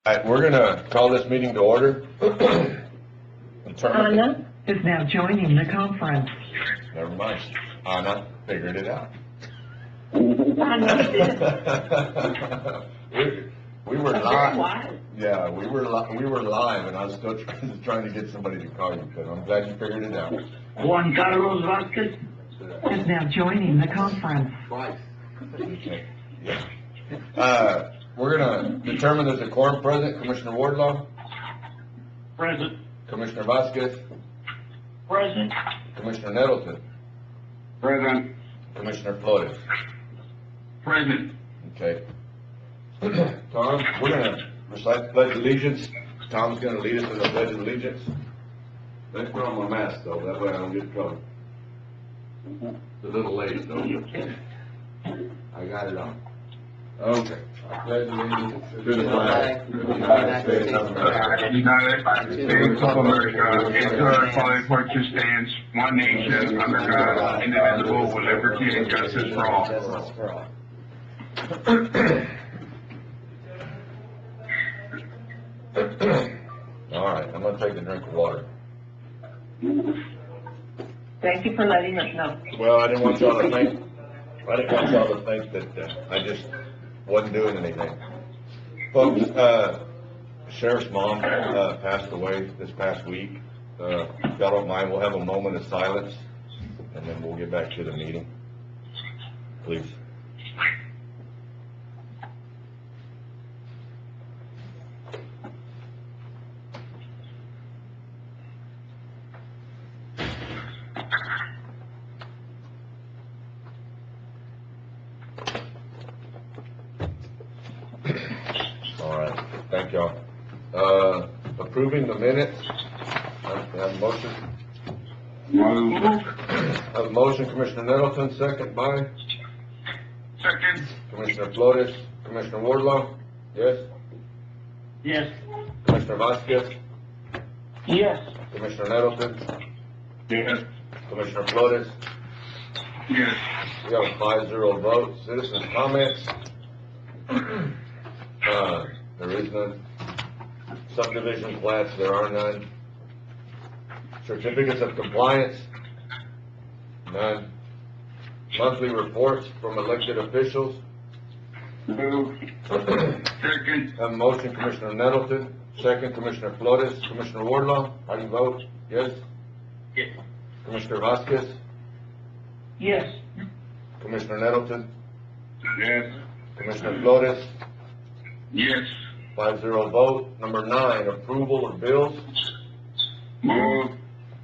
All right, we're gonna call this meeting to order. Anna is now joining the conference. Never mind. Anna figured it out. Anna did. We were Very live. wise. Yeah, we were live, and I was still trying to get somebody to call you, but I'm glad you figured it out. Juan Carlos Vasquez is now joining the conference. Okay. Yeah. We're gonna determine there's a quorum present. Commissioner Wardlaw, Present. Commissioner Vasquez, Present. Commissioner Nettleton, Present. Commissioner Flores. Present. Okay. Tom, we're gonna recite the Pledge of Allegiance. Tom's gonna lead us in the Pledge of Allegiance. Let's put on my mask though, that way I don't get in trouble. It's a little late though. I got it on. Okay. I pledge allegiance to the flag of the United States of America. United States of America, and to the republic for which it stands, one nation, under God, indivisible, with liberty and justice for all. All right, I'm gonna take a drink of water. Thank you for letting us know. Well, I didn't want y'all to think that I just wasn't doing anything. Folks, Sheriff's mom passed away this past week. If y'all don't mind, we'll have a moment of silence, and then we'll get back to the meeting. Please. All right, thank y'all. Approving the minutes. I have a motion. I have a motion, Commissioner Nettleton, second by Second. Commissioner Flores. Commissioner Wardlaw? Yes? Yes. Commissioner Vasquez? Yes. Commissioner Nettleton? Yes. Commissioner Flores? Yes. We have a 5-0 vote. Citizens' comments? There is none. Subdivision plats, there are none. Certificates of compliance? None. Monthly reports from elected officials? Move. Second. Have a motion, Commissioner Nettleton, second, Commissioner Flores. Commissioner Wardlaw, how do you vote? Yes? Yes. Commissioner Vasquez? Yes. Commissioner Nettleton? Yes. Commissioner Flores? Yes. 5-0 vote. Number 9, approval of bills. Move.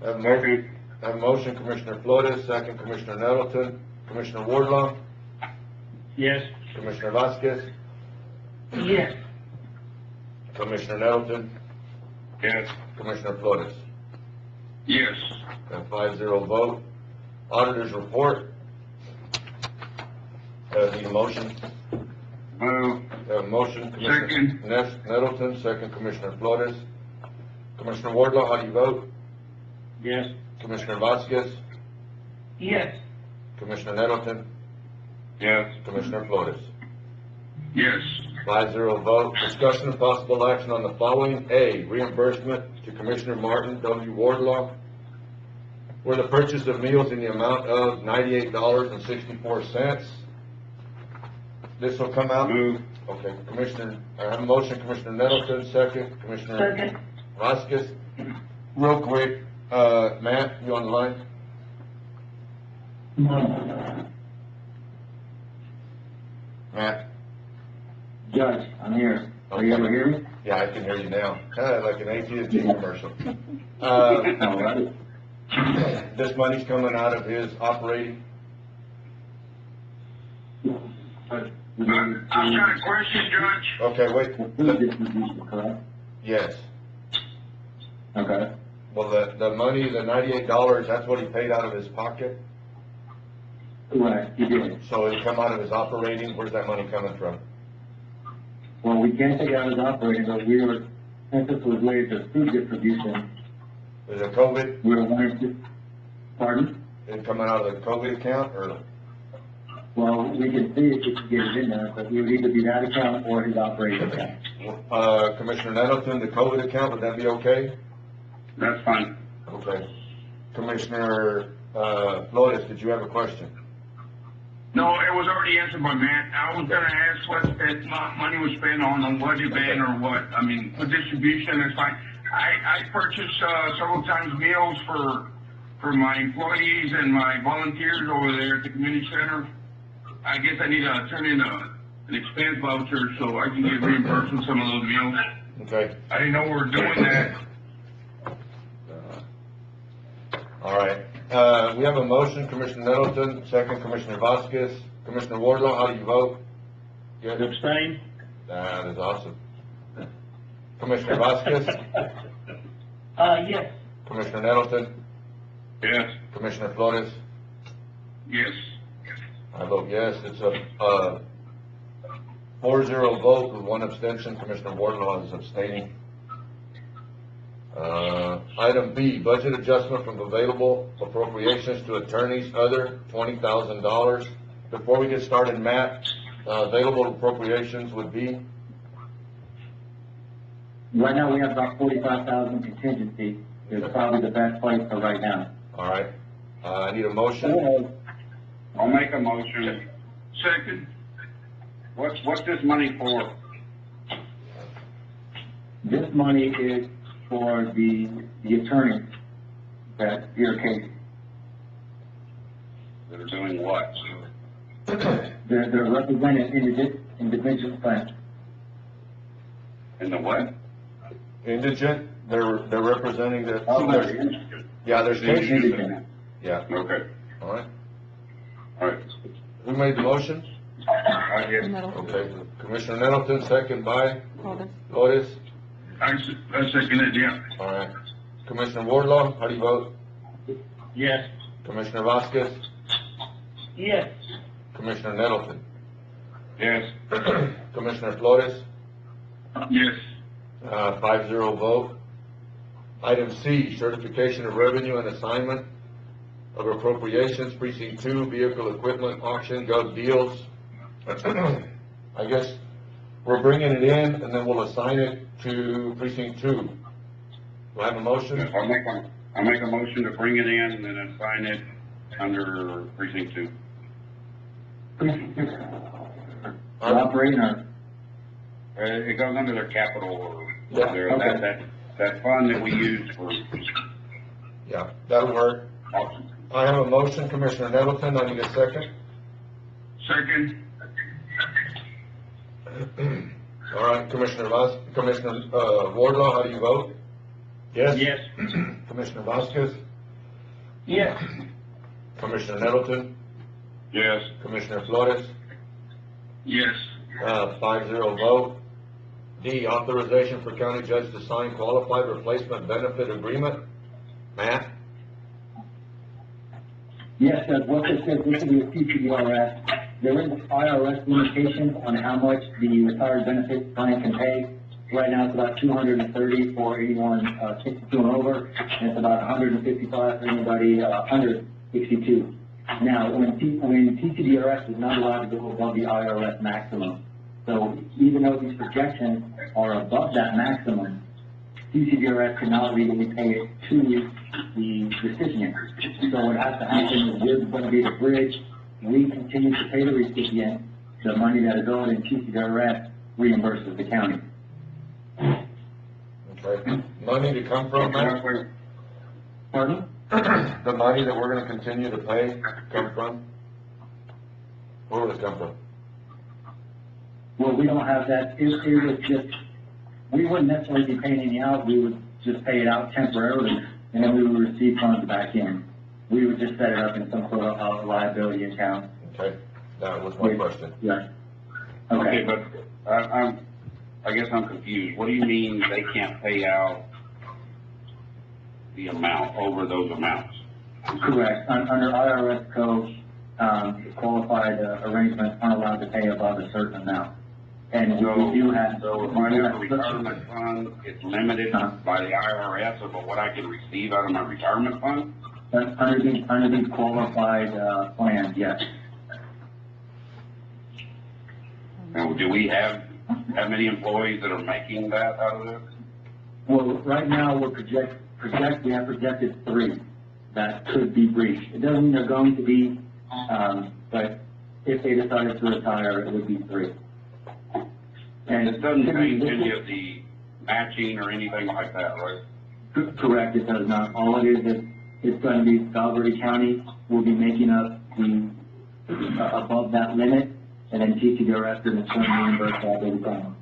Have a Second. motion, Commissioner Flores, second, Commissioner Nettleton. Commissioner Wardlaw? Yes. Commissioner Vasquez? Yes. Commissioner Nettleton? Yes. Commissioner Flores? Yes. A 5-0 vote. Auditor's report. Need a motion? Move. Have a motion, Commissioner Second. Nettleton, second, Commissioner Flores. Commissioner Wardlaw, how do you vote? Yes. Commissioner Vasquez? Yes. Commissioner Nettleton? Yes. Commissioner Flores? Yes. 5-0 vote. Discussion of possible action on the following. A, reimbursement to Commissioner Martin W. Wardlaw for the purchase of meals in the amount of $98.64. This will come out. Move. Okay, Commissioner, I have a motion, Commissioner Nettleton, second, Commissioner Second. Vasquez. Real quick, Matt, you on the line? Matt? Judge, I'm here. Are you able to hear me? Yeah, I can hear you now. Like an AT&T commercial. All right. This money's coming out of his operating. I've got a question, Judge. Okay, wait. Food distribution, correct? Yes. Okay. Well, the money, the $98, that's what he paid out of his pocket? Correct, you did. So it come out of his operating, where's that money coming from? Well, we can't take it out as operating, but since this was related to food distribution, Is it COVID? we were wanting to, pardon? Is it coming out of the COVID account, or? Well, we can see if we can get it in there, but it would either be that account or his operating account. Commissioner Nettleton, the COVID account, would that be okay? That's fine. Okay. Commissioner, Flores, did you have a question? No, it was already answered by Matt. I was gonna ask what that money was spent on budget ban or what. I mean, for distribution, it's fine. I purchased, several times meals for my employees and my volunteers over there at the community center. I guess I need to turn in an expense voucher so I can get reimbursed for some of those meals. Okay. I didn't know we were doing that. All right. We have a motion, Commissioner Nettleton, second Commissioner Vasquez. Commissioner Wardlaw, how do you vote? Yes. Abstain? That is awesome. Commissioner Vasquez, Yes. Commissioner Nettleton, Yes. Commissioner Flores. Yes. I vote yes. It's a 4-0 vote with one abstention. Commissioner Wardlaw is abstaining. Item B, budget adjustment from available appropriations to attorneys, other, $20,000. Before we get started, Matt, available appropriations would be? Right now, we have about 45,000 contingency. It's probably the best place for right now. All right. I need a motion. I'll make a motion. Second. What's this money for? This money is for the attorneys that your case, That are doing what? they're represented individual claims. In the what? Indigent, they're representing the, Oh, there's cases. Indigent. Yeah, Okay, all right. all right. Who made the motion? I get, Okay, Commissioner Nettleton, second by Flores. I second it, yeah. All right. Commissioner Wardlaw, how do you vote? Yes. Commissioner Vasquez, Yes. Commissioner Nettleton, yes, Commissioner Flores, Yes. 5-0 vote. Item C, certification of revenue and assignment of appropriations, precinct 2, vehicle equipment auction, gov deals. I guess we're bringing it in and then we'll assign it to precinct 2. Do I have a motion? I'll make a motion to bring it in and then assign it under precinct 2. Operating or? It goes under their capital or Yeah, their, okay. that fund that we use for Yeah, that'll work. auction. I have a motion, Commissioner Nettleton, I need a second. Second. All right, Commissioner Wardlaw, how do you vote? Yes? Yes. Commissioner Vasquez, Yes. Commissioner Nettleton, Yes, Commissioner Flores, Yes. 5-0 vote. D, authorization for county judge to sign qualified replacement benefit agreement. Matt? Yes, what this is, this will be a PCDRS. There is IRS limitations on how much the retired benefit plan can pay. Right now, it's about 230 for anyone, 62 and over, and it's about 155 for anybody, under 62. Now, when PCDRS is not allowed to go above the IRS maximum, so even though these projections are above that maximum, PCDRS cannot legally pay it to the recipient. So what has to happen is we're going to be the bridge. We continue to pay the recipient. The money that is owed in PCDRS reimburses the county. Okay. Money to come from, Matt? Pardon? The money that we're gonna continue to pay come from? Where would it come from? Well, we don't have that. It was just, we wouldn't necessarily be paying any out. We would just pay it out temporarily, and then we would receive funds back in. We would just set it up in some sort of liability account. Okay, that was my question. Yeah. okay, but I guess I'm confused. What do you mean they can't pay out the amount over those amounts? Correct. Under IRS code, qualified arrangements aren't allowed to pay above a certain amount. And we do have. So if I have a retirement fund, it's limited by the IRS of what I can receive out of my retirement fund? Under these qualified, plans, yes. Now, do we have have many employees that are making that out of this? Well, right now, we have projected 3 that could be breached. It doesn't mean they're going to be, but if they decided to retire, it would be 3. And It doesn't change any of the matching or anything like that, right? Correct, it does not. All it is, it's going to be Valverde County will be making up the, above that limit, and then TCDRS is going to reimburse Valverde County.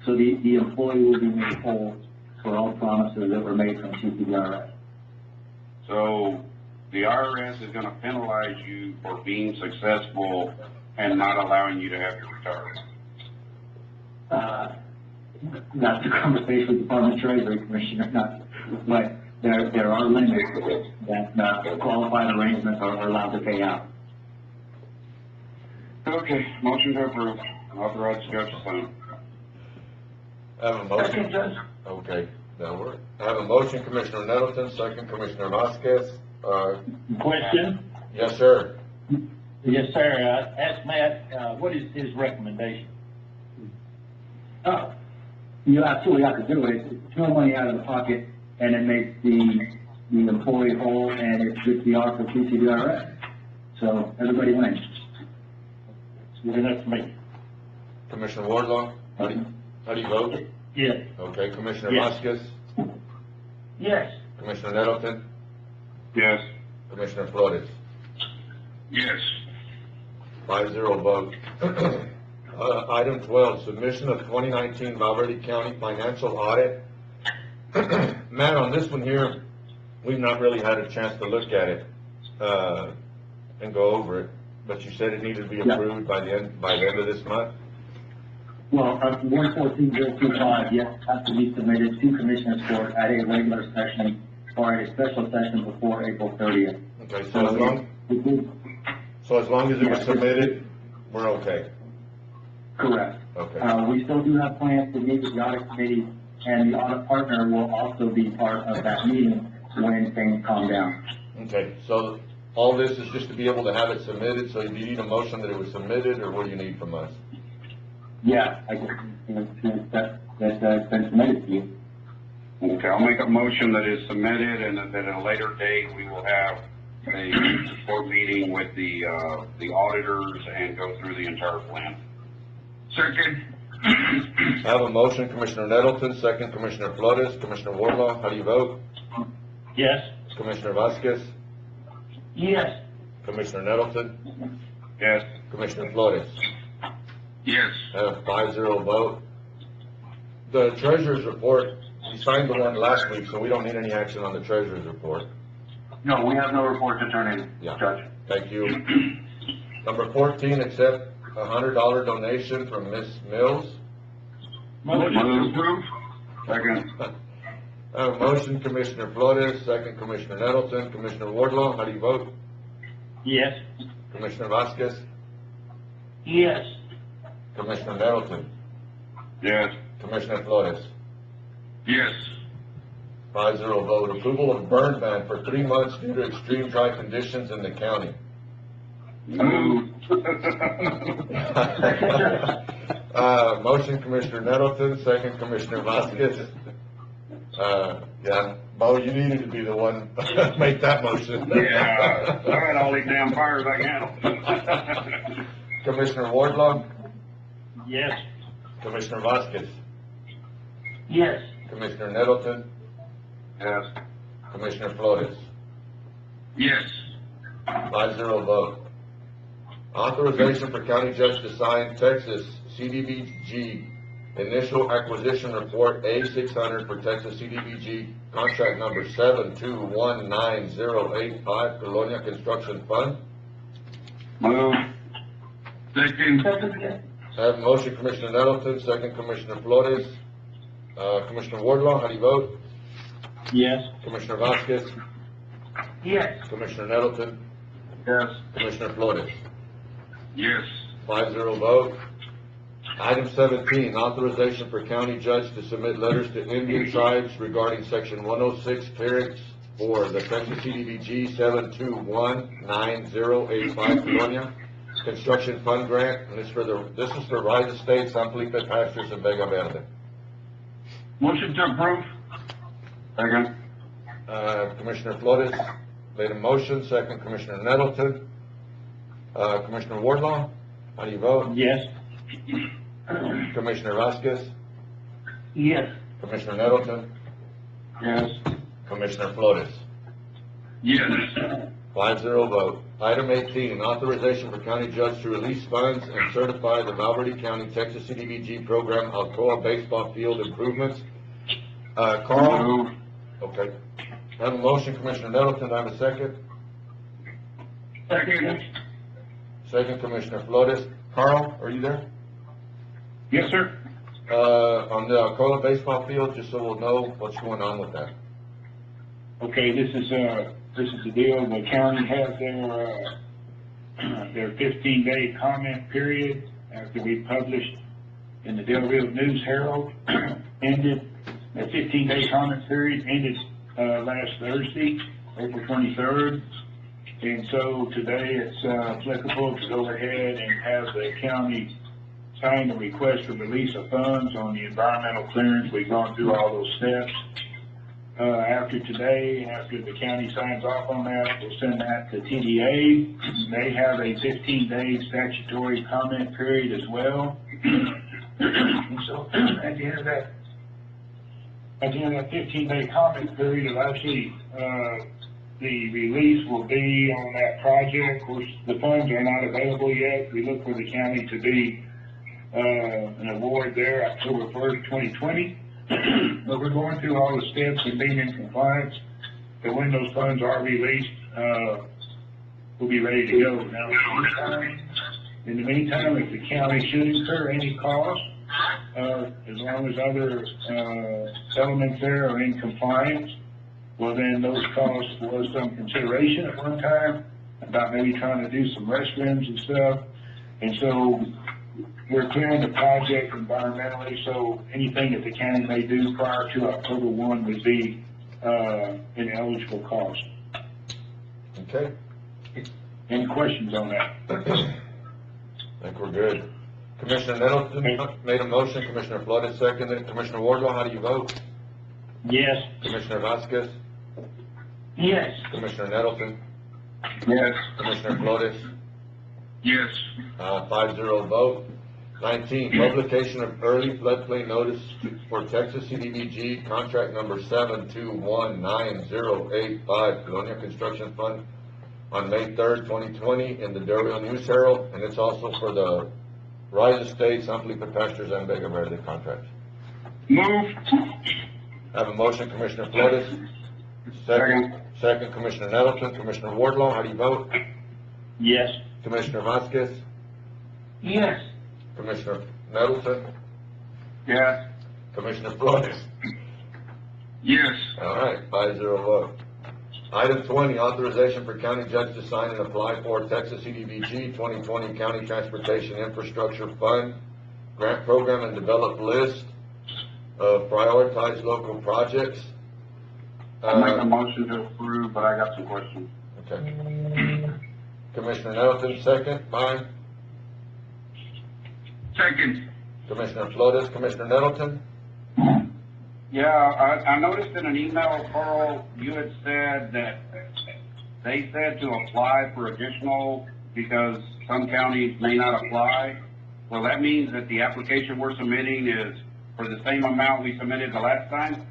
So the employee will be made whole for all promises that were made from TCDRS. So the IRS is gonna penalize you for being successful and not allowing you to have your retirement. That's the conversation with the Department of Treasury, Commissioner, not, but there are limits that qualified arrangements are allowed to pay out. Okay, motion to approve, authorize the judge to sign. I have a Second, motion. Judge. Okay, that'll work. I have a motion, Commissioner Nettleton, second, Commissioner Vasquez. Question? Yes, sir. Yes, sir. Ask Matt, what is his recommendation? You absolutely have to do it. It's no money out of the pocket, and it makes the employee whole, and it's good PR for TCDRS. So everybody wins. It's good enough for me. Commissioner Wardlaw, how do you vote? Yes. Okay, Commissioner Yes. Vasquez, Yes. Commissioner Nettleton, Yes. Commissioner Flores. Yes. 5-0 vote. Item 12, submission of 2019 Valverde County financial audit. Matt, on this one here, we've not really had a chance to look at it, and go over it, but you said it needed to be Yeah. approved by the end of this month? Well, 114.025, yes, has to be submitted to Commissioners Court at a regular session or at a special session before April 30th. Okay, so as long as it was submitted, we're okay. Correct. Okay. We still do have plans to meet with the audit committee, and the audit partner will also be part of that meeting when things calm down. Okay, so all this is just to be able to have it submitted, so do you need a motion that it was submitted, or what do you need from us? Yeah, I guess, that's been submitted to you. Okay, I'll make a motion that is submitted and that at a later date, we will have a board meeting with the auditors and go through the entire plan. Second. I have a motion, Commissioner Nettleton, second, Commissioner Flores. Commissioner Wardlaw, how do you vote? Yes. Commissioner Vasquez, Yes. Commissioner Nettleton, Yes. Commissioner Flores. Yes. I have a 5-0 vote. The treasurer's report, we signed the one last week, so we don't need any action on the treasurer's report. No, we have no report to turn in, Yeah. Judge. Thank you. Number 14, accept a $100 donation from Miss Mills. Motion to approve. Second. I have a motion, Commissioner Flores, second, Commissioner Nettleton. Commissioner Wardlaw, how do you vote? Yes. Commissioner Vasquez, Yes. Commissioner Nettleton, Yes. Commissioner Flores. Yes. 5-0 vote. Approval of burn ban for 3 months due to extreme dry conditions in the county. Move. Motion, Commissioner Nettleton, second, Commissioner Vasquez. Yeah, Bo, you needed to be the one make that motion. Yeah, all right, all these damn fires I can handle. Commissioner Wardlaw, Yes. Commissioner Vasquez, Yes. Commissioner Nettleton, Yes. Commissioner Flores. Yes. 5-0 vote. Authorization for county judge to sign Texas CDBG initial acquisition report A600 for Texas CDBG contract number 7219085 Colonia Construction Fund. Move. Second. Second. I have a motion, Commissioner Nettleton, second, Commissioner Flores. Commissioner Wardlaw, how do you vote? Yes. Commissioner Vasquez, Yes. Commissioner Nettleton, Yes. Commissioner Flores. Yes. 5-0 vote. Item 17, authorization for county judge to submit letters to Indian tribes regarding section 106 clearance for the Texas CDBG 7219085 Colonia Construction Fund Grant, and this is for Rise Estates, San Felipe Pastures, and Vega Verde. Motion to approve. Second. Commissioner Flores made a motion, second Commissioner Nettleton. Commissioner Wardlaw, how do you vote? Yes. Commissioner Vasquez, Yes. Commissioner Nettleton, Yes. Commissioner Flores. Yes. 5-0 vote. Item 18, authorization for county judge to release funds and certify the Valverde County, Texas CDBG program Alcoa baseball field improvements. Carl? Move. Okay. I have a motion, Commissioner Nettleton, I have a second. Second. Second, Commissioner Flores. Carl, are you there? Yes, sir. On the Alcoa baseball field, just so we'll know what's going on with that. Okay, this is the deal. The county has their 15-day comment period after we published in the Del Rio News Herald ended. The 15-day comment period ended last Thursday, April 23rd. And so today it's applicable to go ahead and have the county sign the request for release of funds on the environmental clearance. We've gone through all those steps. After today, after the county signs off on that, we'll send that to TDA. They have a 15-day statutory comment period as well. And so at the end of that 15-day comment period, it'll actually, the release will be on that project. Of course, the funds are not available yet. We look for the county to be an award there October 1st, 2020. But we're going through all the steps and being in compliance. But when those funds are released, we'll be ready to go. Now, in the meantime, if the county should incur any cost, as long as other elements there are in compliance, well, then those costs was some consideration at one time about maybe trying to do some restrooms and stuff. And so we're clearing the project environmentally, so anything that the county may do prior to October 1 would be an eligible cost. Okay. Any questions on that? I think we're good. Commissioner Nettleton made a motion, Commissioner Flores seconded. Commissioner Wardlaw, how do you vote? Yes. Commissioner Vasquez, Yes. Commissioner Nettleton, Yes. Commissioner Flores, Yes. 5-0 vote. 19, publication of early floodplain notice for Texas CDBG contract number 7219085, Colonia Construction Fund, on May 3rd, 2020, in the Del Rio News Herald, and it's also for the Rise Estates, San Felipe Pastures, and Vega Verde contracts. Move. I have a motion, Commissioner Flores. Second, Commissioner Nettleton. Commissioner Wardlaw, how do you vote? Yes. Commissioner Vasquez, Yes. Commissioner Nettleton, Yes. Commissioner Flores. Yes. All right, 5-0 vote. Item 20, authorization for county judge to sign and apply for Texas CDBG 2020 County Transportation Infrastructure Fund grant program and develop list of prioritized local projects. I'll make a motion to approve, but I got some questions. Okay. Commissioner Nettleton, second by Second. Commissioner Flores. Commissioner Nettleton? Yeah, I noticed in an email, Carl, you had said that they said to apply for additional because some counties may not apply. Well, that means that the application we're submitting is for the same amount we submitted the last time?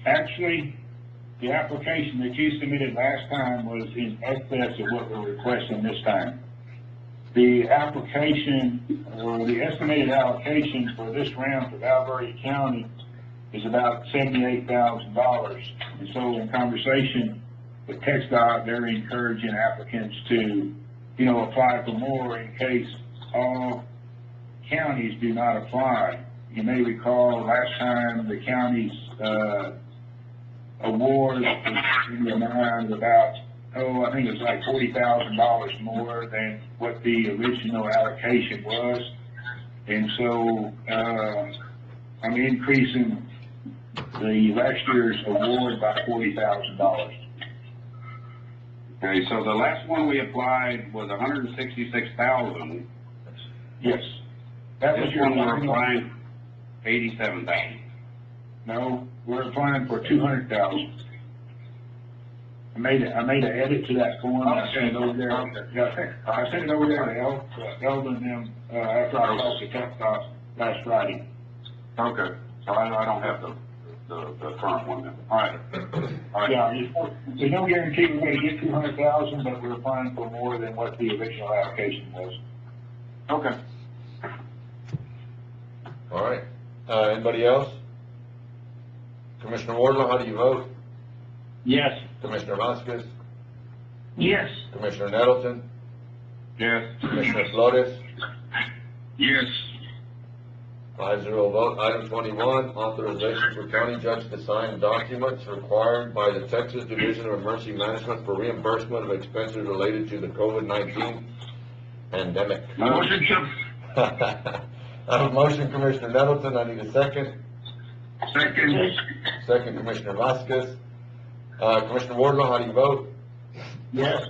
Actually, the application that you submitted last time was in excess of what we're requesting this time. The application, or the estimated allocation for this round for Valverde County is about $78,000. And so in conversation with TxDOT, they're encouraging applicants to, apply for more in case all counties do not apply. You may recall last time the county's award was in the amount of about, I think it was like $40,000 more than what the original allocation was. And so, I'm increasing the last year's award by $40,000. Okay, so the last one we applied was 166,000. Yes. That was This your one we're final. applying 87,000. No, we're applying for 200,000. I made an edit to that form, I sent it over there. Yeah, I sent it over there to Eldon and them, after I talked to Tech Dot last Friday. Okay, so I don't have the current one then. All right. All right. Yeah, there's no guarantee we're gonna get 200,000, but we're applying for more than what the original application was. Okay. All right, anybody else? Commissioner Wardlaw, how do you vote? Yes. Commissioner Vasquez? Yes. Commissioner Nettleton? Yes. Commissioner Flores? Yes. 5-0 vote. Item 21, authorization for county judge to sign documents required by the Texas Division of Emergency Management for reimbursement of expenses related to the COVID-19 pandemic. Motion to, I have a motion, Commissioner Nettleton. I need a second. second. Second, Commissioner Vasquez. Commissioner Wardlaw, how do you vote? Yes.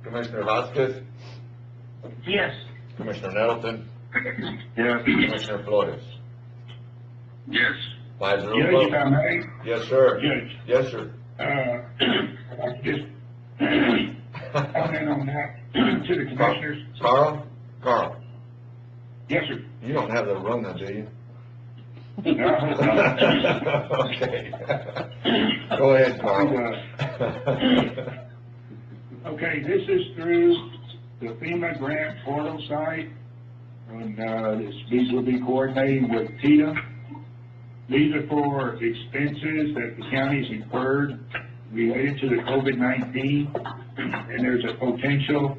Commissioner Vasquez? Yes. Commissioner Nettleton? Yes. Commissioner Flores? Yes. 5-0 Judge, if vote. I may, Yes, sir. Judge, Yes, sir. I'd like to just comment on that to the commissioners. Carl, Yes, sir. you don't have the Rona, do you? No, I hope not. Okay. Go ahead, Carl. Okay, this is through the FEMA grant portal site, and, these will be coordinating with TITA. These are for expenses that the county's incurred related to the COVID-19, and there's a potential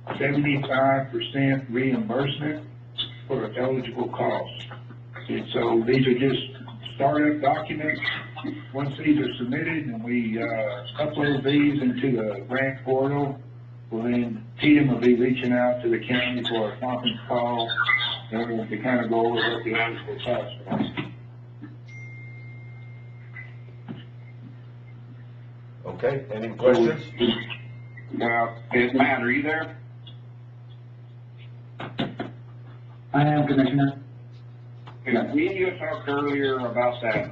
75% reimbursement for eligible costs. And so these are just startup documents. Once these are submitted and we upload these into the grant portal, well then TM will be reaching out to the county for a conference call and to kind of go over what the eligible costs are. Okay, any questions? Matt, are you there? I am, Commissioner. Okay, me and you talked earlier about that,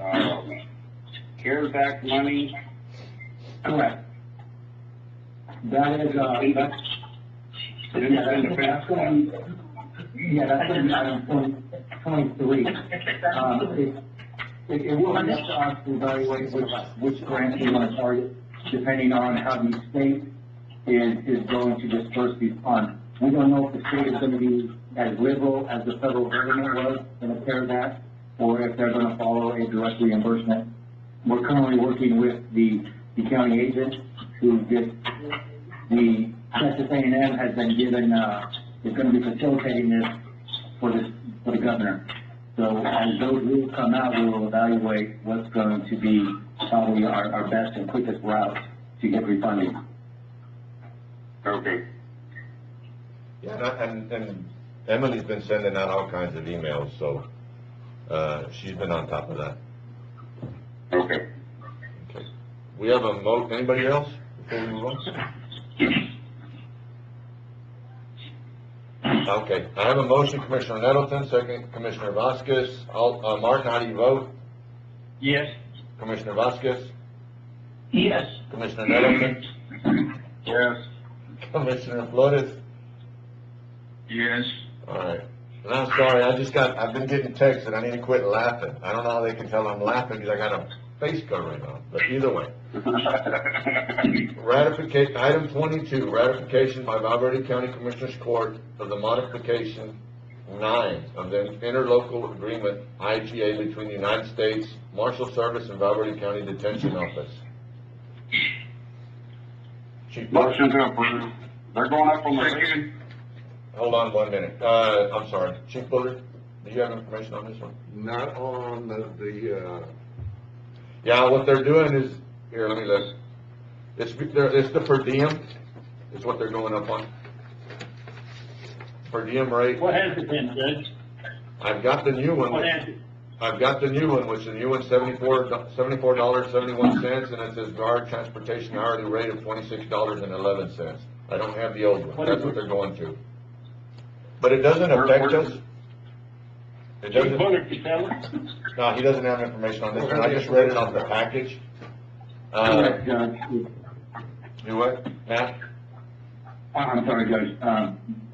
CARES Act money. Correct. That is, that's going to be item 23. It will be up to us to evaluate which grant we want to target, depending on how the state is going to disperse these funds. We don't know if the state is going to be as liberal as the federal government was in the CARES Act, or if they're going to follow a direct reimbursement. We're currently working with the county agent who gets the Texas A&M has been given, is going to be facilitating this for the governor. So as those rules come out, we will evaluate what's going to be probably our best and quickest route to get refunded. Okay. Yeah, and Emily's been sending out all kinds of emails, so, she's been on top of that. Okay. Okay. We have a anybody else before we move on? Okay, I have a motion, Commissioner Nettleton, second Commissioner Vasquez. Martin, how do you vote? Yes. Commissioner Vasquez? Yes. Commissioner Nettleton? Yes. Commissioner Flores? Yes. All right. And I'm sorry, I've been getting texts and I need to quit laughing. I don't know how they can tell I'm laughing because I got a face covering on, but either way. Ratification, item 22, ratification by Valverde County Commissioners Court of the modification 9 of the interlocal agreement, IGA, between the United States Marshal Service and Valverde County Detention Office. Chief Buller? Motion to approve. They're going up on the list. Second. Hold on 1 minute. I'm sorry. Chief Buller, do you have information on this one? Not on Yeah, what they're doing is, here, let me look. It's the per diem, is what they're going up on. Per diem rate. What has it been, Judge? I've got the new one. What has it? I've got the new one, which the new one's $74.71, and it says guard transportation hourly rate of $26.11. I don't have the old one, that's what they're going to. But it doesn't affect us. It Chief doesn't, Bullard, you tell her? no, he doesn't have information on this one, I just read it off the package. Correct, Judge. You what, Matt? I'm sorry, Judge,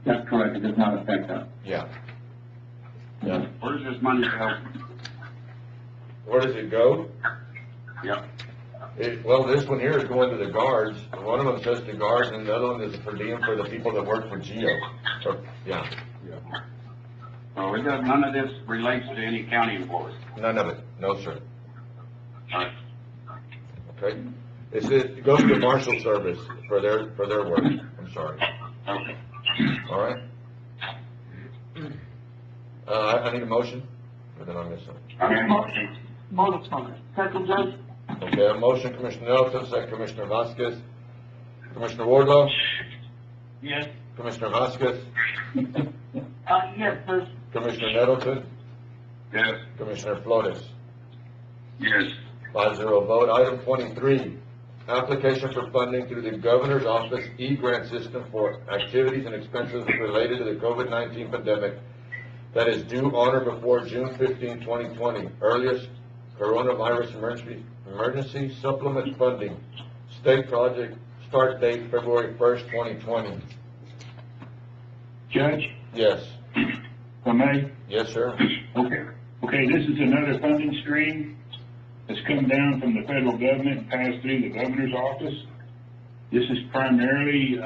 that's correct, it does not affect us. Yeah. Yeah. Where's this money go? Where does it go? Yep. Well, this one here is going to the guards. One of them says to guards, and the other one is per diem for the people that work for GEO. Yeah, So it does, none of this relates to any county employees. none of it. No, sir. All right. Okay? It goes to the marshal service for their work. I'm sorry. Okay. All right? I need a motion, or did I miss something? Okay. Motion. Second, Judge? Okay, a motion, Commissioner Nelson, second Commissioner Vasquez. Commissioner Wardlow? Yes. Commissioner Vasquez? Yes, sir. Commissioner Nettleton? Yes. Commissioner Flores? Yes. 5-0 vote. Item 23, application for funding through the Governor's Office e-grant system for activities and expenses related to the COVID-19 pandemic that is due on or before June 15, 2020. Earliest coronavirus emergency supplement funding. State project start date February 1st, 2020. Judge, Yes. if I may? Yes, sir. Okay, this is another funding stream that's come down from the federal government and passed through the governor's office. This is primarily,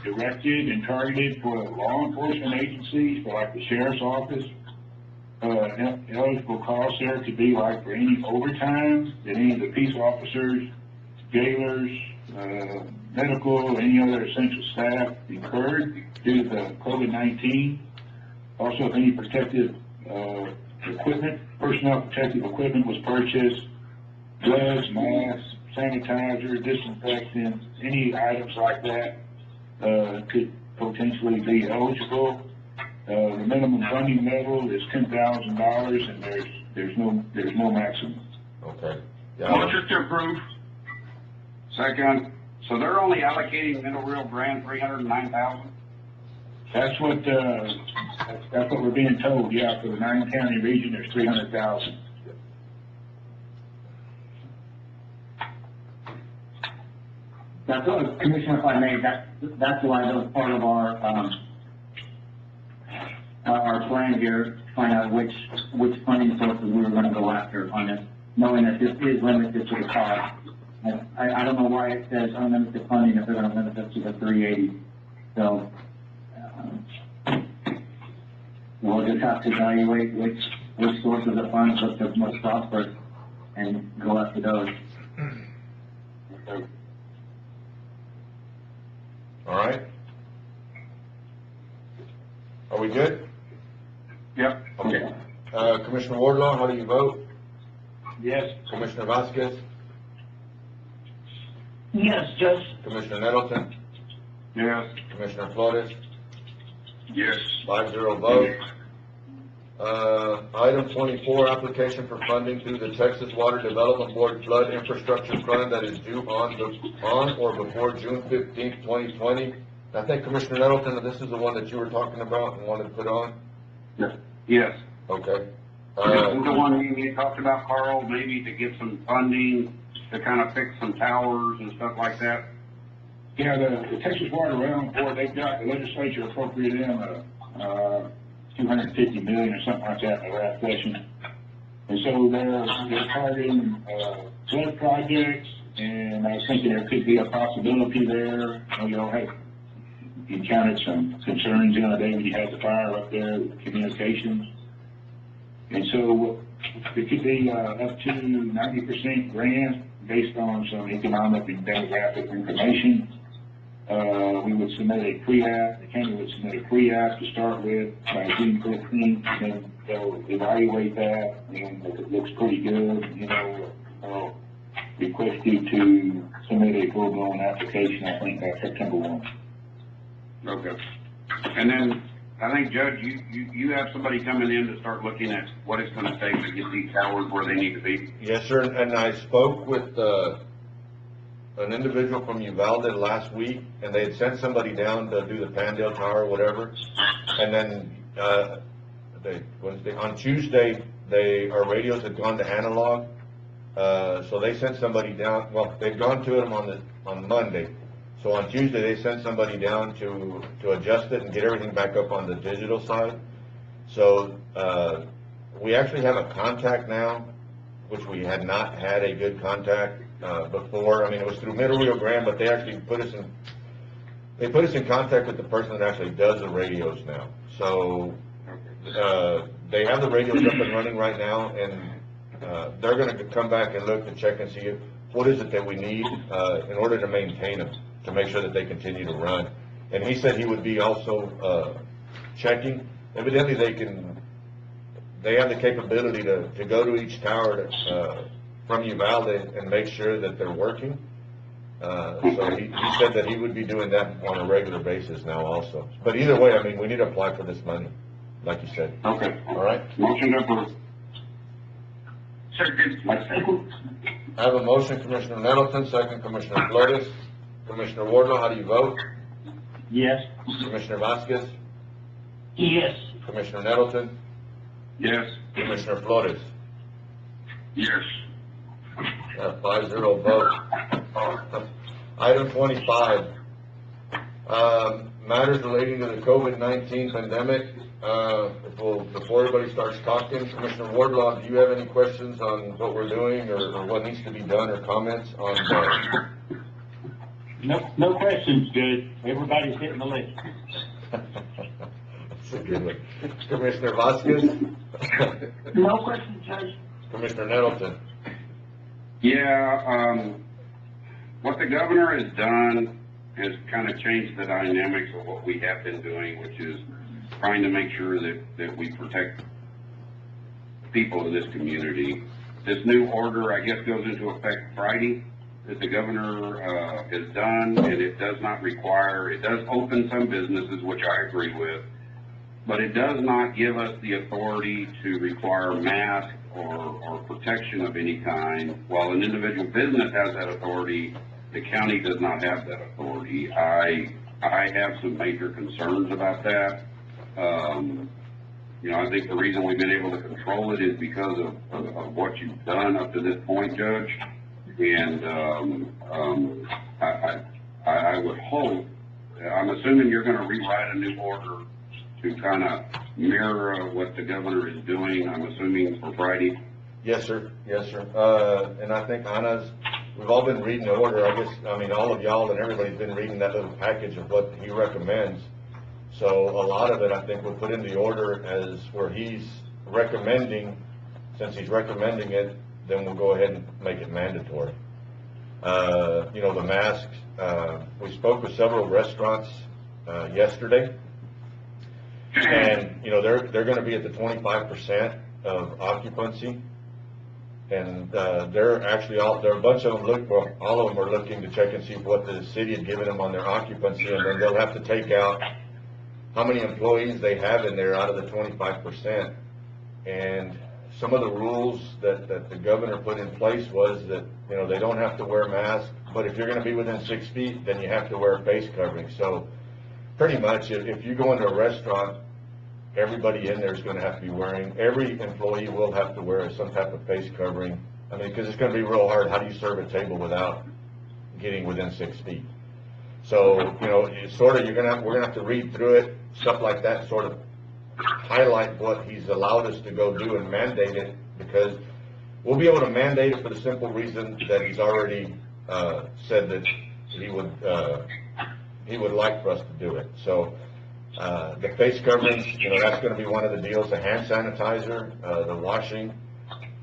directed and targeted for law enforcement agencies, for like the sheriff's office. Eligible costs there could be like for any overtime that any of the peace officers, jailers, medical, any other essential staff incurred due to the COVID-19. Also, if any protective, equipment, personnel protective equipment was purchased, gloves, masks, sanitizer, disinfectant, any items like that, could potentially be eligible. The minimum funding level is $10,000, and there's no maximum. Okay. Yeah. Motion to approve. Second, so they're only allocating Middle Rio Grande $309,000? That's what we're being told, yeah, for the 9-county region, there's 300,000. That's what, Commissioner, if I may, that's why that was part of our plan here, to find out which funding sources we were gonna go after on this, knowing that this is limited to the cost. I don't know why it says unlimited funding if they're gonna limit us to the 380. So, we'll just have to evaluate which sources of funds look the most prosperous and go after those. All right. Are we good? Yep. Okay. Commissioner Wardlaw, how do you vote? Yes. Commissioner Vasquez? Yes, Judge. Commissioner Nettleton? Yes. Commissioner Flores? Yes. 5-0 vote. Item 24, application for funding through the Texas Water Development Board Flood Infrastructure Fund that is due on or before June 15th, 2020. I think Commissioner Nettleton, this is the one that you were talking about and wanted to put on? Yes. Okay. This is the one we talked about, Carl, maybe to get some funding to kind of fix some towers and stuff like that. Yeah, the Texas Water Development Board, they've got, the legislature appropriated them, $250 million or something like that in the last session. And so they're targeting, flood projects, and I was thinking there could be a possibility there. You know, hey, you encountered some concerns the other day when you had the fire up there with communications. And so it could be, up to 90% grant based on some economic and demographic information. We would submit a pre-app, the county would submit a pre-app to start with by June 15th, and then they'll evaluate that, and if it looks pretty good, you know, they'll request you to submit a full-blown application, I think, by September 1. Okay. And then I think, Judge, you have somebody coming in to start looking at what it's gonna take to get these towers where they need to be. Yes, sir, and I spoke with, an individual from Uvalde last week, and they had sent somebody down to do the Pandale Tower or whatever. And then, on Tuesday, our radios had gone to analog. So they sent somebody down, well, they'd gone to them on Monday. So on Tuesday, they sent somebody down to adjust it and get everything back up on the digital side. So, we actually have a contact now, which we had not had a good contact, before. I mean, it was through Middle Rio Grande, but they actually put us in contact with the person that actually does the radios now. So, they have the radios up and running right now, and, they're gonna come back and look and check and see what is it that we need, in order to maintain them, to make sure that they continue to run. And he said he would be also, checking. Evidently, they have the capability to go to each tower from Uvalde and make sure that they're working. So he said that he would be doing that on a regular basis now also. But either way, I mean, we need to apply for this money, like you said. Okay. All right? Motion to approve. Second. I have a motion, Commissioner Nettleton, second Commissioner Flores. Commissioner Wardlaw, how do you vote? Yes. Commissioner Vasquez? Yes. Commissioner Nettleton? Yes. Commissioner Flores? Yes. 5-0 vote. Item 25, matters relating to the COVID-19 pandemic. Before everybody starts talking, Commissioner Wardlaw, do you have any questions on what we're doing or what needs to be done or comments on No questions, Judge. Everybody's hitting the list. That's a good one. Commissioner Vasquez? No question, Judge. Commissioner Nettleton? Yeah, what the governor has done has kind of changed the dynamics of what we have been doing, which is trying to make sure that we protect people in this community. This new order, I guess, goes into effect Friday, that the governor, has done, and it does not require, it does open some businesses, which I agree with, but it does not give us the authority to require masks or protection of any kind. While an individual business has that authority, the county does not have that authority. I have some major concerns about that. You know, I think the reason we've been able to control it is because of what you've done up to this point, Judge. And, I would hope, I'm assuming you're gonna rewrite a new order to kind of mirror what the governor is doing, I'm assuming for Friday. Yes, sir. Yes, sir. And I think we've all been reading the order. I mean, all of y'all and everybody's been reading that little package of what he recommends. So a lot of it, I think, we'll put in the order as where he's recommending. Since he's recommending it, then we'll go ahead and make it mandatory. You know, the masks, we spoke with several restaurants, yesterday. And, you know, they're gonna be at the 25% of occupancy. And, they're actually there are a bunch of them all of them are looking to check and see what the city had given them on their occupancy, and then they'll have to take out how many employees they have in there out of the 25%. And some of the rules that the governor put in place was that, you know, they don't have to wear masks, but if you're gonna be within 6 feet, then you have to wear a face covering. So pretty much, if you go into a restaurant, everybody in there is gonna have to be every employee will have to wear some type of face covering. I mean, because it's gonna be real hard. How do you serve a table without getting within 6 feet? So, you know, we're gonna have to read through it, stuff like that, sort of highlight what he's allowed us to go do and mandate it, because we'll be able to mandate it for the simple reason that he's already, said that he would like for us to do it. So, the face coverings, you know, that's gonna be one of the deals, the hand sanitizer, the washing,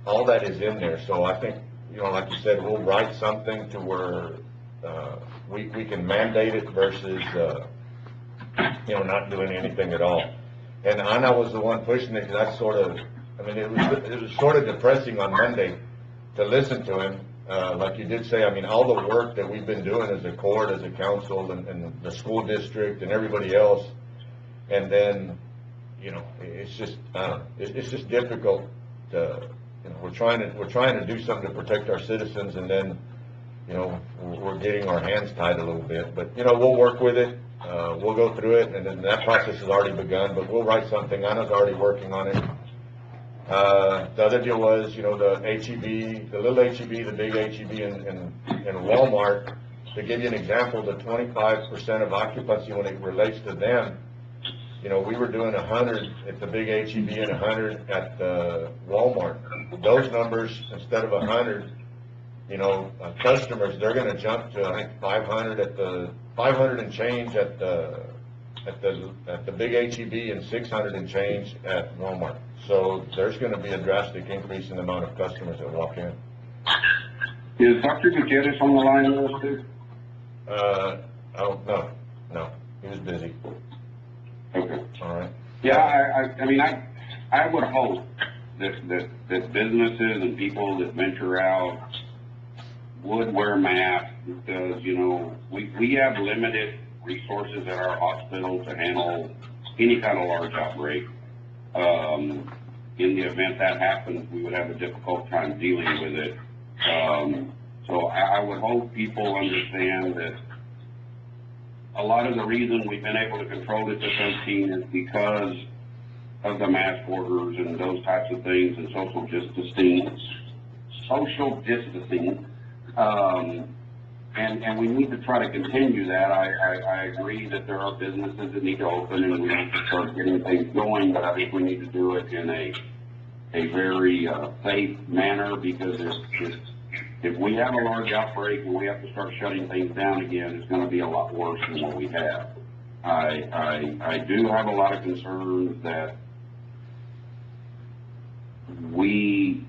all that is in there. So I think, you know, like you said, we'll write something to where, we can mandate it versus, you know, not doing anything at all. And Anna was the one pushing it, because it was sort of depressing on Monday to listen to him. Like you did say, I mean, all the work that we've been doing as a court, as a council, and the school district and everybody else. And then you know, it's just, it's just difficult to, you know, we're trying to do something to protect our citizens, and then, you know, we're getting our hands tied a little bit, but, you know, we'll work with it, we'll go through it, and then that process has already begun, but we'll write something. Anna's already working on it. The other deal was, you know, the HEB, the little HEB, the big HEB in Walmart, to give you an example, the 25% of occupancy when it relates to them, you know, we were doing 100 at the big HEB and 100 at Walmart. Those numbers, instead of 100, you know, customers, they're gonna jump to, I think, 500 and change at the big HEB and 600 and change at Walmart. So there's gonna be a drastic increase in the amount of customers that walk in. Is Dr. Gutierrez on the line with us too? Oh, no, he was busy. Okay. All right. Yeah, I mean, I would hope that businesses and people that venture out would wear masks, because, you know, we have limited resources at our hospital to handle any kind of large outbreak. In the event that happens, we would have a difficult time dealing with it. So I would hope people understand that a lot of the reason we've been able to control it to 13 is because of the mask orders and those types of things, and social distancing. And we need to try to continue that. I agree that there are businesses that need to open and we need to start getting things going, but I think we need to do it in a very safe manner, because if we have a large outbreak and we have to start shutting things down again, it's going to be a lot worse than what we have. I do have a lot of concerns that we,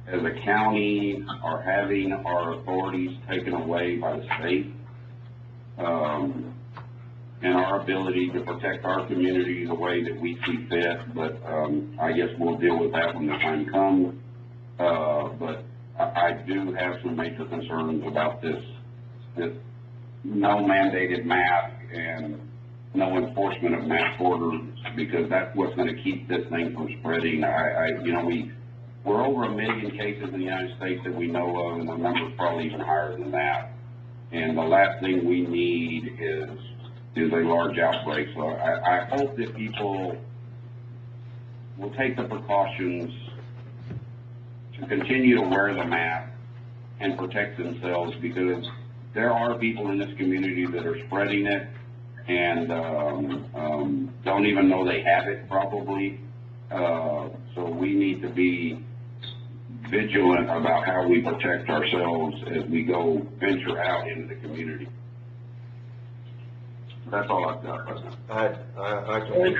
as a county, are having our authorities taken away by the state, and our ability to protect our community the way that we see fit. But I guess we'll deal with that when the time comes. But I do have some major concerns about this no mandated mask and no enforcement of mask orders, because that's what's going to keep this thing from spreading. You know, we're over 1 million cases in the United States that we know of, and the number's probably even higher than that. And the last thing we need is a large outbreak. So I hope that people will take the precautions to continue to wear the mask and protect themselves, because there are people in this community that are spreading it and don't even know they have it, probably. So we need to be vigilant about how we protect ourselves as we go venture out into the community. That's all I've got right now. I can,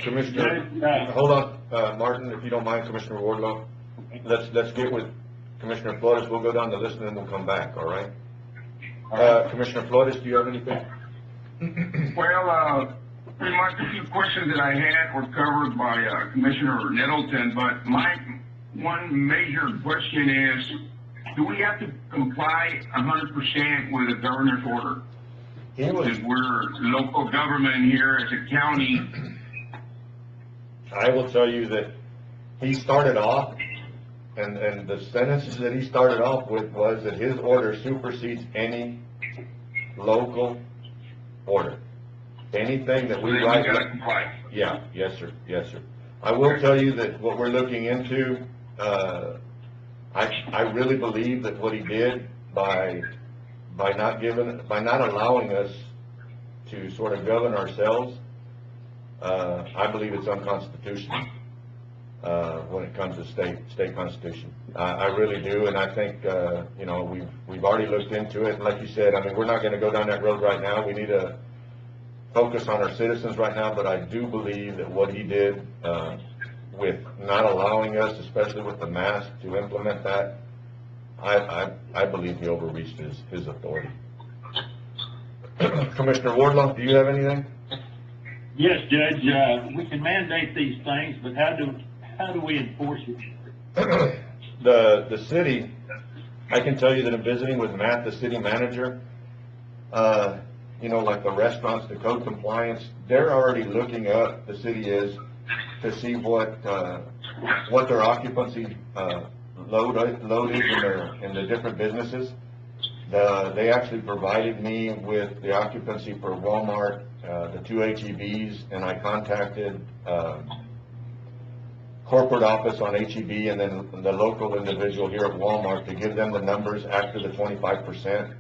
Commissioner, hold on, Martin, if you don't mind, Commissioner Wardlaw. Let's get with Commissioner Flores. We'll go down the list and then we'll come back, all right? Commissioner Flores, do you have anything? Well, pretty much a few questions that I had were covered by Commissioner Nettleton, but my one major question is, do we have to comply 100% with the governor's order? Because we're local government here as a county. I will tell you that he started off, and the sentences that he started off with was that his order supersedes any local order. Anything that we write. Yeah, yes, sir, yes, sir. I will tell you that what we're looking into, I really believe that what he did by not allowing us to sort of govern ourselves, I believe it's unconstitutional when it comes to state constitution. I really do, and I think you know, we've already looked into it. And like you said, I mean, we're not going to go down that road right now. We need to focus on our citizens right now. But I do believe that what he did with not allowing us, especially with the mask, to implement that, I believe he overreached his authority. Commissioner Wardlaw, do you have anything? Yes, Judge, we can mandate these things, but how do we enforce it? The city, I can tell you that in visiting with Matt, the city manager, you know, like the restaurants, the code compliance, they're already looking up, the city is, to see what their occupancy, load is in the different businesses. They actually provided me with the occupancy for Walmart, the 2 HEBs, and I contacted, corporate office on HEB and then the local individual here at Walmart to give them the numbers after the 25%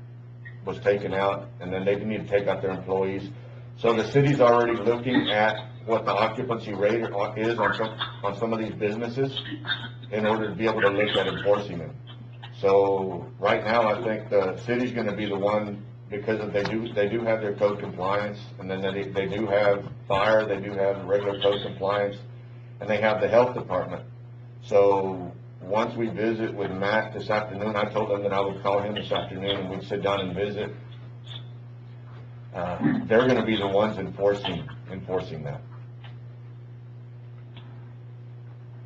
was taken out, and then they need to take out their employees. So the city's already looking at what the occupancy rate is on some of these businesses in order to be able to look at enforcing them. So right now, I think the city's gonna be the one, because they do have their code compliance, and then they do have fire, they do have regular code compliance, and they have the health department. So once we visit with Matt this afternoon, I told them that I would call him this afternoon and we'd sit down and visit. They're gonna be the ones enforcing that.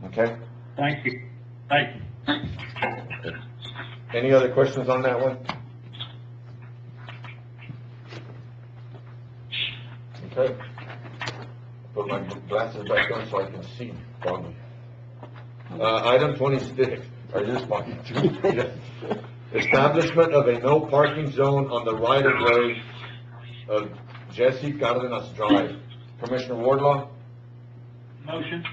Okay? Thank you. Thank you. Any other questions on that one? Okay. Put my glasses back on so I can see foggy. Item 26, are you responding to? Yes. Establishment of a no parking zone on the right of way of Jesse Cardenas Drive. Commissioner Wardlaw? Motion?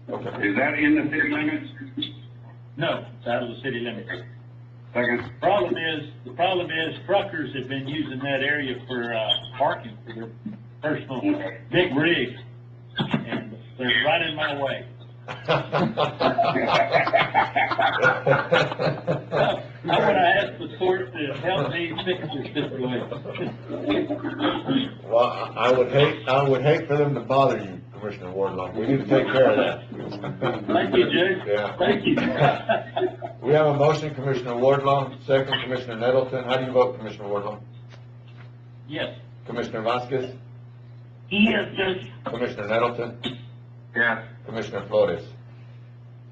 Okay. Is that in the city limits? No, it's out of the city limits. Second. The problem is truckers have been using that area for, parking for their personal big rigs, and they're right in my way. I want to ask the court to help me fix this situation. Well, I would hate for them to bother you, Commissioner Wardlaw. We need to take care of that. Thank you, Judge. Yeah. Thank you. We have a motion, Commissioner Wardlaw, second, Commissioner Nettleton. How do you vote, Commissioner Wardlaw? Yes. Commissioner Vasquez? Yes, Judge. Commissioner Nettleton? Yes. Commissioner Flores?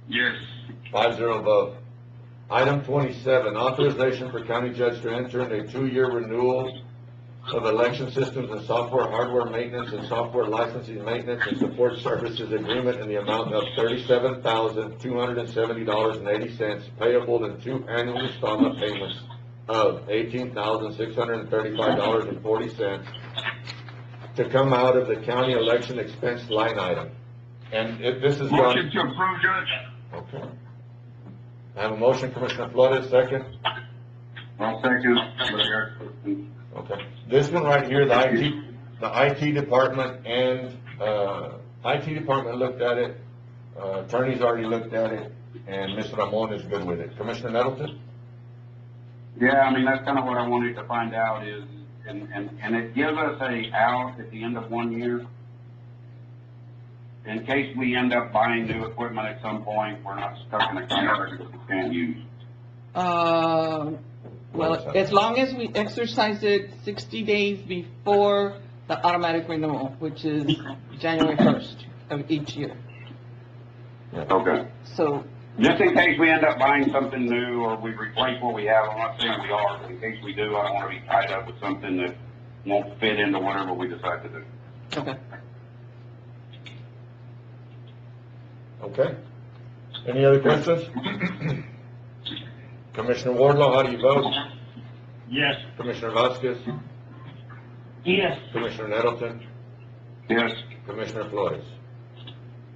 Yes. 5-0 vote. Item 27, authorization for county judge to enter into a 2-year renewal of election systems and software, hardware maintenance, and software licensing maintenance and support services agreement in the amount of $37,270.80 payable in 2 annual installment payments of $18,635.40 to come out of the county election expense line item. And this is Motion to approve, Judge. Okay. I have a motion, Commissioner Flores, second. I'll second. Okay. This one right here, the IT department and, IT department looked at it, attorney's already looked at it, and Ms. Ramon is good with it. Commissioner Nettleton? Yeah, I mean, that's kind of what I wanted to find out is, and it gives us a out at the end of 1 year. In case we end up buying new equipment at some point, we're not stuck in a contract that we can't use. Well, as long as we exercise it 60 days before the automatic renewal, which is January 1st of each year. Okay. So, Just in case we end up buying something new or we replace what we have, I'm not saying we are, but in case we do, I don't want to be tied up with something that won't fit into whatever we decide to do. okay. Okay. Any other questions? Commissioner Wardlaw, how do you vote? Yes. Commissioner Vasquez? Yes. Commissioner Nettleton? Yes. Commissioner Flores?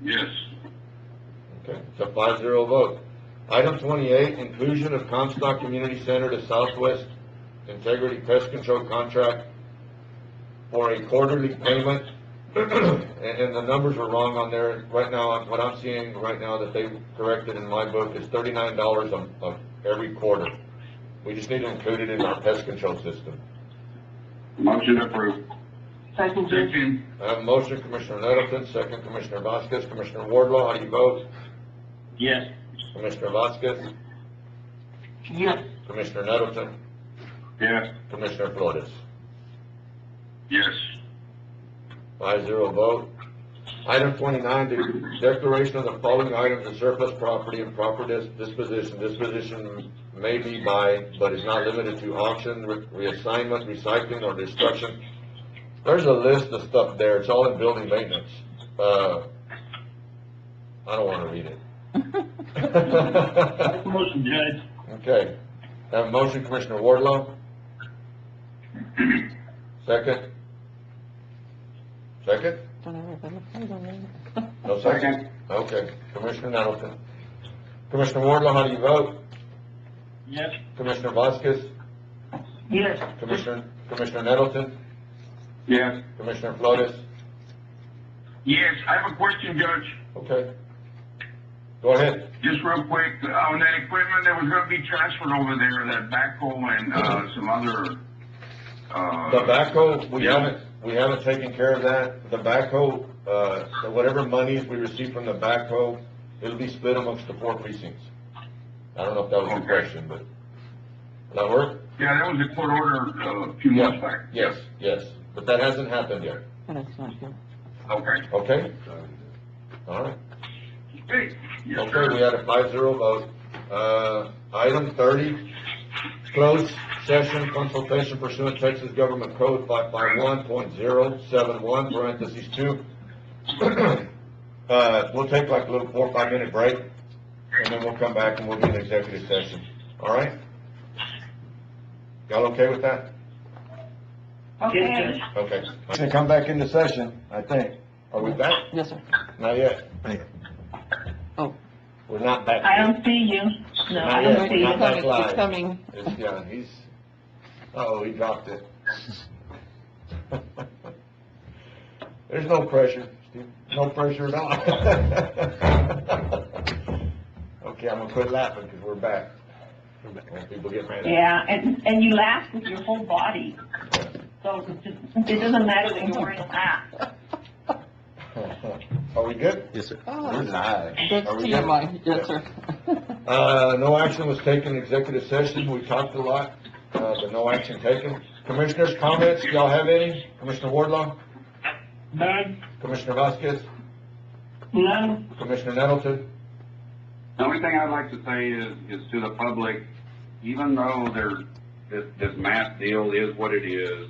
Yes. Okay, it's a 5-0 vote. Item 28, inclusion of Comstock Community Center to Southwest Integrity Pest Control contract for a quarterly payment. And the numbers were wrong on there. Right now, what I'm seeing right now that they corrected in my book is $39 of every quarter. We just need to include it in our pest control system. Motion approved. Second, Judge. Second. I have a motion, Commissioner Nettleton, second, Commissioner Vasquez. Commissioner Wardlaw, how do you vote? Yes. Commissioner Vasquez? Yes. Commissioner Nettleton? Yes. Commissioner Flores? Yes. 5-0 vote. Item 29, the declaration of the following items as surplus property and proper disposition. Disposition may be by, but is not limited to auction, reassignment, recycling, or destruction. There's a list of stuff there. It's all in building maintenance. I don't want to read it. Make a motion, Judge. Okay. Have a motion, Commissioner Wardlow. Second? Second? No second? Okay. Commissioner Nettleton. Commissioner Wardlow, how do you vote? Yes. Commissioner Vasquez? Yes. Commissioner Nettleton? Yes. Commissioner Flores? Yes, I have a question, Judge. Okay. Go ahead. Just real quick, on that equipment that was gonna be transferred over there, that backhoe and, some other, The backhoe, we haven't taken care of that. The backhoe, whatever monies we receive from the backhoe, it'll be split amongst the 4 precincts. I don't know if that was your Okay. question, but, will that work? yeah, that was a court order, a few months back. Yes, but that hasn't happened yet, That's not good. Okay. okay? All right. Hey, yes, Okay, sir. we had a 5-0 vote. Item 30, closed session consultation pursuant Texas Government Code 551.071, parentheses 2. We'll take like a little 4 or 5 minute break, and then we'll come back and we'll do an executive session. All right? Y'all okay with that? Okay. Okay. Gonna come back into session, I think. Are we back? Yes, sir. Not yet. Oh, We're not back. I don't see you. No, Not I yet. don't see We're you. not back it's live. coming. Yeah, he dropped it. There's no pressure, Steve, no pressure at all. Okay, I'm gonna quit laughing because we're back. When people get mad at me. Yeah, and you laugh with your whole body. So it doesn't matter that you're wearing a mask. Are we good? Yes, sir. We're live. That's Are we TMI, good? yes, sir. No action was taken in executive session, we talked a lot, but no action taken. Commissioners' comments, y'all have any? Commissioner Wardlaw? None? Commissioner Vasquez? None. Commissioner Nettleton? The only thing I'd like to say is to the public, even though this mask deal is what it is,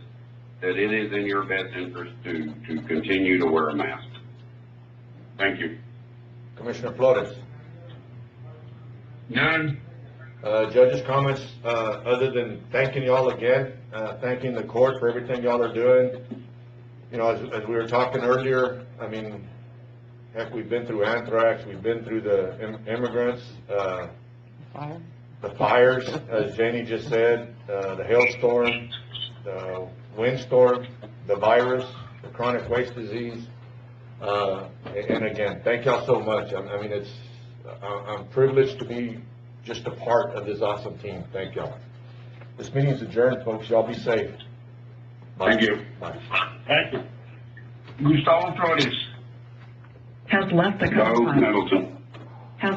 that it is in your best interest to continue to wear a mask. Thank you. Commissioner Flores? None. Judges' comments, other than thanking y'all again, thanking the court for everything y'all are doing. You know, as we were talking earlier, I mean, heck, we've been through anthrax, we've been through the immigrants, Fire. the fires, as Janie just said, the hailstorm, the windstorm, the virus, the chronic waste disease. And again, thank y'all so much. I mean, I'm privileged to be just a part of this awesome team. Thank y'all. This meeting's adjourned, folks. Y'all be safe. Bye. Thank you. Bye. Thank you. Gustavo Flores. Has left the Go conference. Nettleton.